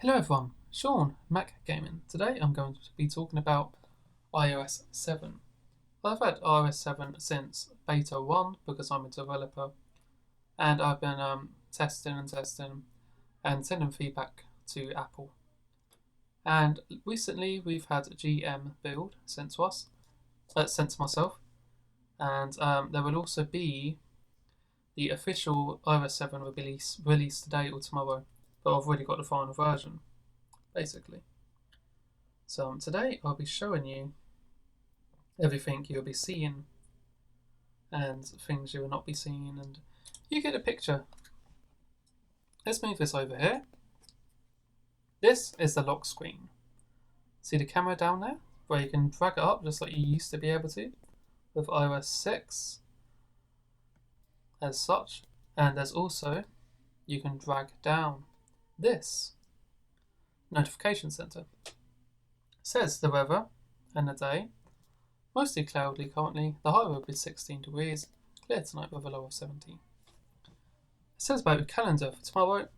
Hello everyone, Sean, Mac Gaming. Today I'm going to be talking about iOS 7. I've had iOS 7 since beta 1 because I'm a developer, and I've been testing and sending feedback to Apple. And recently we've had a GM build sent to us, sent to myself, and there will also be the official iOS 7 release today or tomorrow, but I've already got the final version, basically. So today I'll be showing you everything you'll be seeing and things you will not be seeing, and you get a picture. Let's move this over here. This is the lock screen. See the camera down there where you can drag it up just like you used to be able to with iOS 6 as such, and there's also you can drag down this notification center. It says the weather and the day. Mostly cloudy currently. The high will be 16 degrees. Clear tonight with a low of 17. It says about your calendar for tomorrow.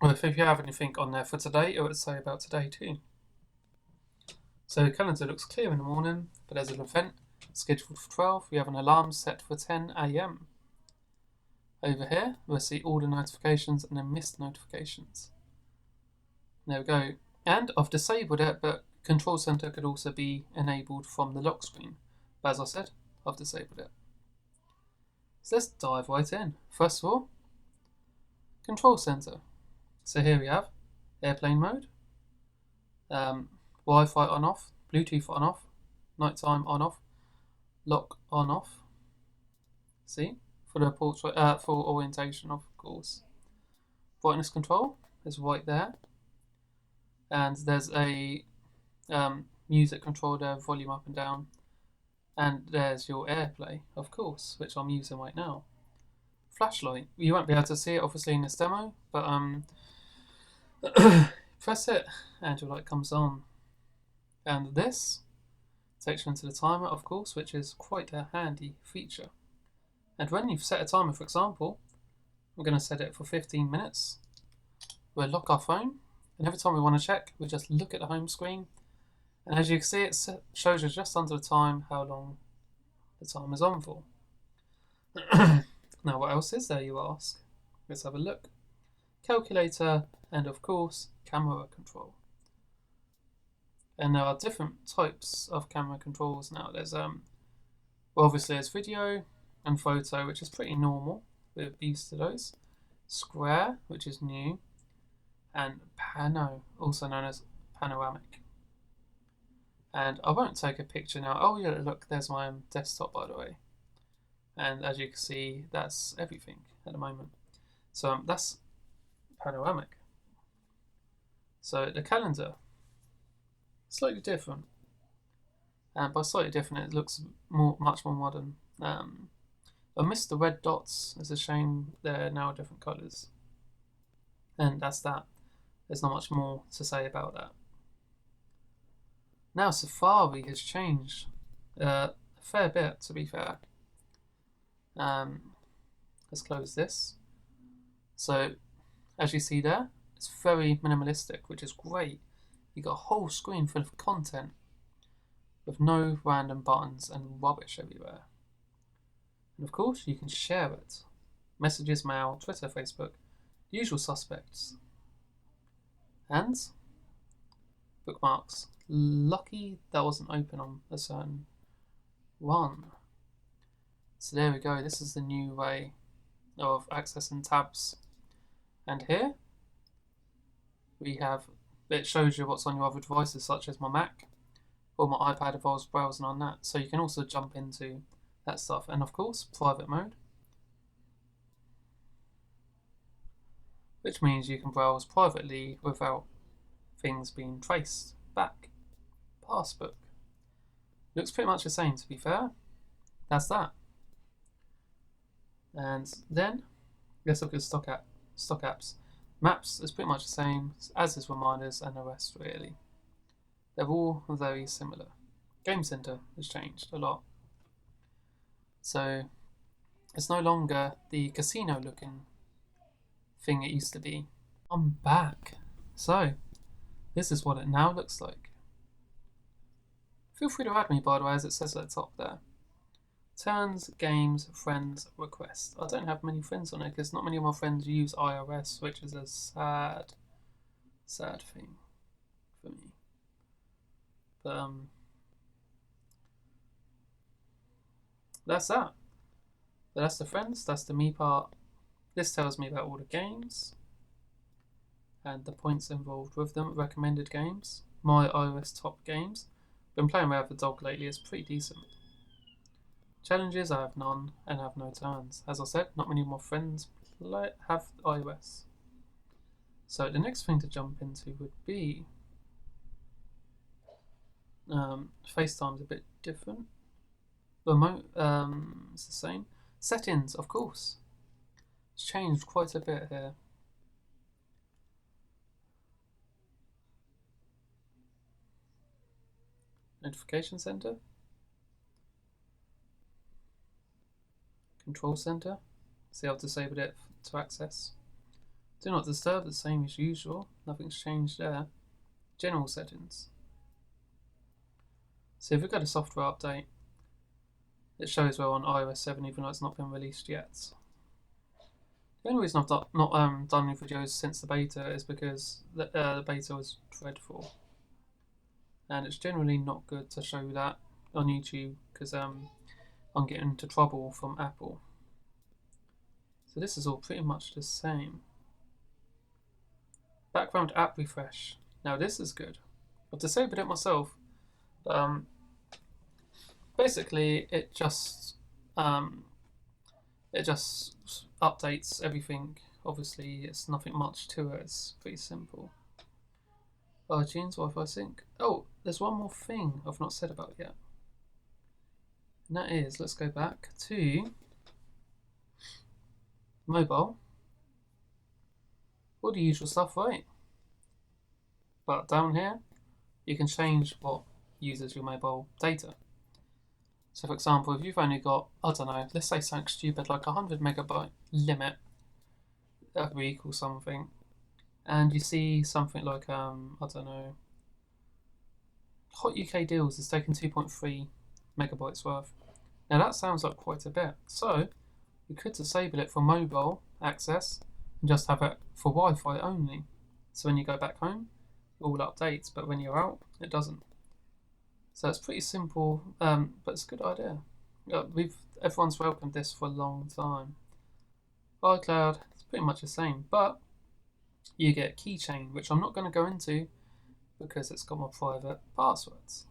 Or if you have anything on there for today, it would say about today too. So the calendar looks clear in the morning, but there's an event scheduled for 12. We have an alarm set for 10 AM. Over here, we'll see all the notifications and then missed notifications. There we go. And I've disabled it, but Control Center could also be enabled from the lock screen. But as I said, I've disabled it. So let's dive right in. First of all, Control Center. So here we have airplane mode, Wi-Fi on off, Bluetooth on off, nighttime on off, lock on off. See, for the portrait, for orientation of course. Brightness control is right there, and there's a music control there, volume up and down, and there's your AirPlay, of course, which I'm using right now. Flashlight, you won't be able to see it obviously in this demo, but press it and your light comes on. And this takes you into the timer, of course, which is quite a handy feature. And when you've set a timer, for example, I'm going to set it for 15 minutes. We'll lock our phone, and every time we want to check, we just look at the home screen. And as you can see, it shows you just under the time how long the time is on for. Now, what else is there, you ask? Let's have a look. Calculator, and of course, camera control. And there are different types of camera controls now. There's well, obviously there's video and photo, which is pretty normal. We're used to those. Square, which is new, and pano, also known as panoramic. And I won't take a picture now. Oh yeah, look, there's my desktop, by the way. And as you can see, that's everything at the moment. So that's panoramic. So the calendar, slightly different. And by slightly different, it looks much more modern. I missed the red dots. It's a shame they're now different colours. And that's that. There's not much more to say about that. Now Safari has changed a fair bit, to be fair. Let's close this. So as you see there, it's very minimalistic, which is great. You got a whole screen full of content with no random buttons and rubbish everywhere. And of course, you can share it. Messages, mail, Twitter, Facebook, the usual suspects. And bookmarks. Lucky that wasn't open on a certain one. So there we go. This is the new way of accessing tabs. And here we have, it shows you what's on your other devices, such as my Mac or my iPad if I was browsing on that. So you can also jump into that stuff. And of course, private mode, which means you can browse privately without things being traced back. Passbook. Looks pretty much the same, to be fair. That's that. And then let's look at stock apps. Maps is pretty much the same, as is reminders and the rest really. They're all very similar. Game Center has changed a lot. So it's no longer the casino looking thing it used to be. I'm back. So, this is what it now looks like. Feel free to add me, by the way, as it says at the top there. Turns, games, friends, requests. I don't have many friends on it because not many of my friends use iOS, which is a sad thing for me. But that's that. But that's the friends, that's the me part. This tells me about all the games and the points involved with them. Recommended games, my iOS top games. Been playing with the dog lately, it's pretty decent. Challenges, I have none and have no turns. As I said, not many of my friends have iOS. So the next thing to jump into would be FaceTime's a bit different. Remote, it's the same. Settings, of course. It's changed quite a bit here. Notification center. Control center. See, I've disabled it to access. Do not disturb, the same as usual. Nothing's changed there. General settings. So if we go to software update, it shows we're on iOS 7 even though it's not been released yet. The only reason I've not done any videos since the beta is because the beta was dreadful. And it's generally not good to show that on YouTube because I'm getting into trouble from Apple. So this is all pretty much the same. Background app refresh. Now this is good. I've disabled it myself. Basically, it just updates everything. Obviously, it's nothing much to it. It's pretty simple. iTunes, Wi-Fi sync. Oh, there's one more thing I've not said about yet. And that is, let's go back to mobile. All the usual stuff, right? But down here, you can change what uses your mobile data. So for example, if you've only got, I don't know, let's say something stupid like 100 megabyte limit a week or something, and you see something like, I don't know, Hot UK Deals is taking 2.3 megabytes worth. Now that sounds like quite a bit. So you could disable it for mobile access and just have it for Wi-Fi only. So when you go back home, it all updates, but when you're out, it doesn't. So it's pretty simple, but it's a good idea. Everyone's welcomed this for a long time. iCloud, it's pretty much the same, but you get keychain, which I'm not going to go into because it's got my private passwords.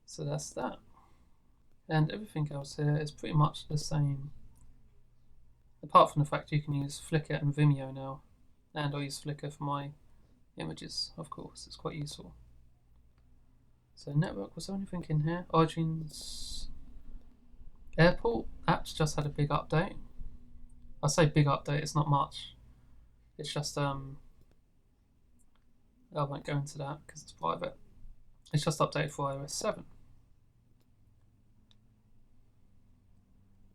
So that's that. And everything else here is pretty much the same. Apart from the fact you can use Flickr and Vimeo now. And I use Flickr for my images, of course. It's quite useful. So network, was there anything in here? iTunes Airport apps just had a big update. I say big update, it's not much. It's just I won't go into that because it's private. It's just updated for iOS 7.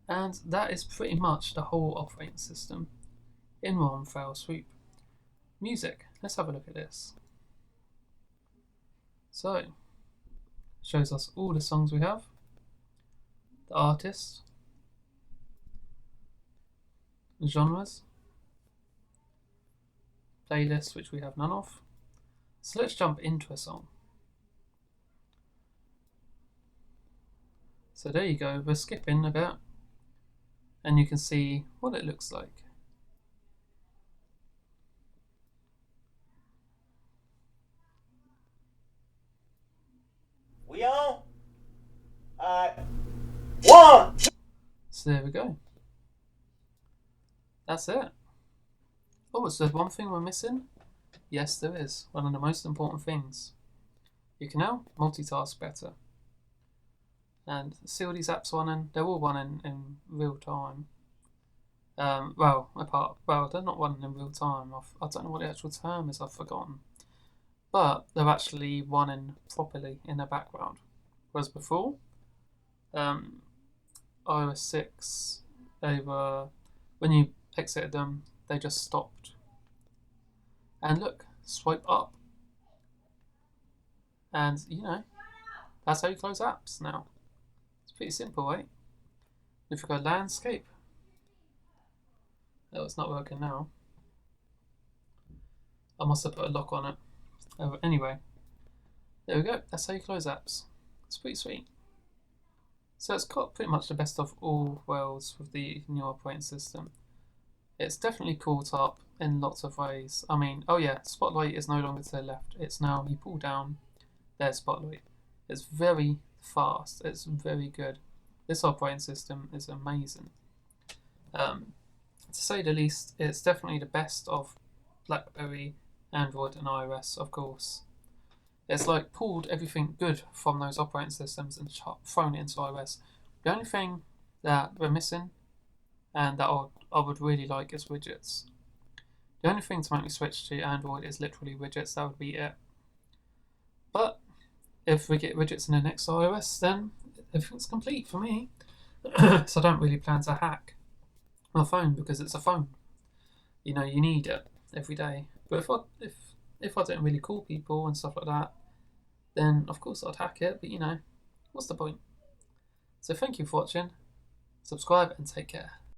And that is pretty much the whole operating system in one fell swoop. Music, let's have a look at this. So, shows us all the songs we have, the artists, the genres, playlists which we have none of. So let's jump into a song. So there you go, we're skipping a bit and you can see what it looks like. We on? One. So there we go. That's it. Oh, is there one thing we're missing? Yes, there is. One of the most important things. You can now multitask better. And see all these apps running? They're all running in real time. They're not running in real time. I don't know what the actual term is, I've forgotten. But they're actually running properly in the background. Whereas before, iOS 6, when you exited them, they just stopped And look, swipe up. And that's how you close apps now. It's pretty simple, right? If we go landscape, oh, it's not working now. I must have put a lock on it. Anyway, there we go. That's how you close apps. It's pretty sweet. So it's got pretty much the best of all worlds with the new operating system. It's definitely caught up in lots of ways. I mean, oh yeah, Spotlight is no longer to the left. It's now, you pull down, there's Spotlight. It's very fast. It's very good. This operating system is amazing. To say the least, it's definitely the best of BlackBerry, Android, and iOS, of course. It's like pulled everything good from those operating systems and thrown it into iOS. The only thing that we're missing, and that I would really like, is widgets. The only thing to make me switch to Android is literally widgets. That would be it. But if we get widgets in the next iOS, then everything's complete for me. So I don't really plan to hack my phone because it's a phone. You need it every day. But if I didn't really call people and stuff like that, then of course I'd hack it. But what's the point? So thank you for watching. Subscribe and take care.